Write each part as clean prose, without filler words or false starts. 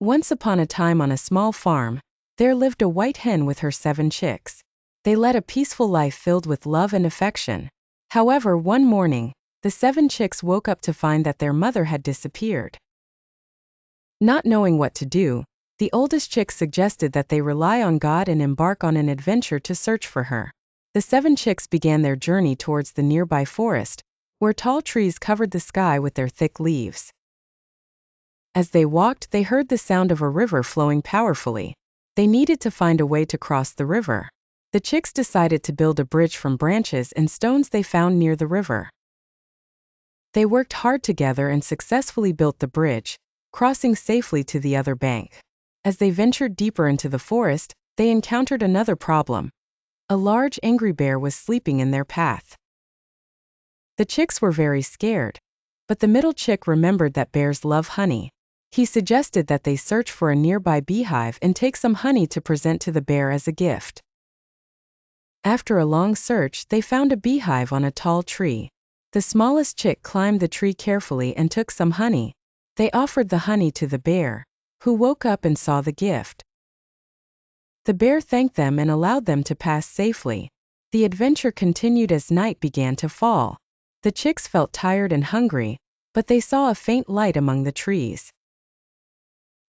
Once upon a time on a small farm, there lived a white hen with her 7 chicks. They led a peaceful life filled with love and affection. However, one morning, the 7 chicks woke up to find that their mother had disappeared. Not knowing what to do, the oldest chick suggested that they rely on God and embark on an adventure to search for her. The 7 chicks began their journey towards the nearby forest, where tall trees covered the sky with their thick leaves. As they walked, they heard the sound of a river flowing powerfully. They needed to find a way to cross the river. The chicks decided to build a bridge from branches and stones they found near the river. They worked hard together and successfully built the bridge, crossing safely to the other bank. As they ventured deeper into the forest, they encountered another problem. A large angry bear was sleeping in their path. The chicks were very scared, but the middle chick remembered that bears love honey. He suggested that they search for a nearby beehive and take some honey to present to the bear as a gift. After a long search, they found a beehive on a tall tree. The smallest chick climbed the tree carefully and took some honey. They offered the honey to the bear, who woke up and saw the gift. The bear thanked them and allowed them to pass safely. The adventure continued as night began to fall. The chicks felt tired and hungry, but they saw a faint light among the trees.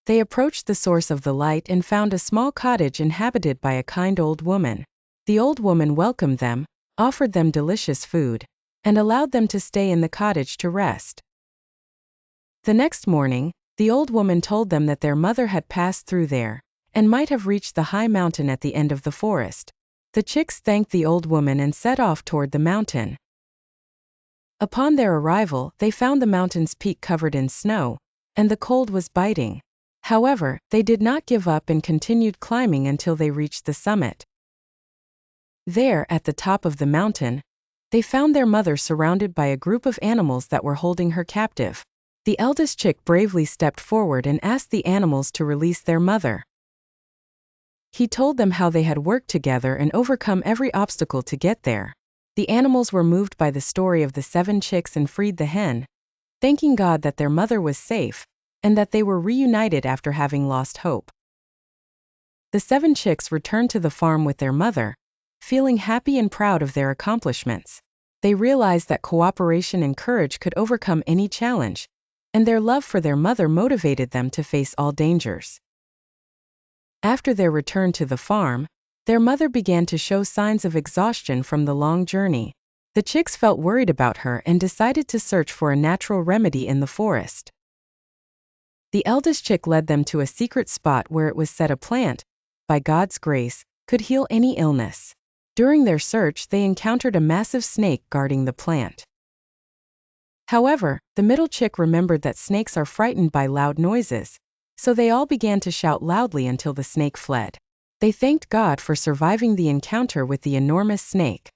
They approached the source of the light and found a small cottage inhabited by a kind old woman. The old woman welcomed them, offered them delicious food, and allowed them to stay in the cottage to rest. The next morning, the old woman told them that their mother had passed through there, and might have reached the high mountain at the end of the forest. The chicks thanked the old woman and set off toward the mountain. Upon their arrival, they found the mountain's peak covered in snow, and the cold was biting. However, they did not give up and continued climbing until they reached the summit. There, at the top of the mountain, they found their mother surrounded by a group of animals that were holding her captive. The eldest chick bravely stepped forward and asked the animals to release their mother. He told them how they had worked together and overcome every obstacle to get there. The animals were moved by the story of the 7 chicks and freed the hen, thanking God that their mother was safe, and that they were reunited after having lost hope. The 7 chicks returned to the farm with their mother, feeling happy and proud of their accomplishments. They realized that cooperation and courage could overcome any challenge, and their love for their mother motivated them to face all dangers. After their return to the farm, their mother began to show signs of exhaustion from the long journey. The chicks felt worried about her and decided to search for a natural remedy in the forest. The eldest chick led them to a secret spot where it was said a plant, by God's grace, could heal any illness. During their search, they encountered a massive snake guarding the plant. However, the middle chick remembered that snakes are frightened by loud noises, so they all began to shout loudly until the snake fled. They thanked God for surviving the encounter with the enormous snake.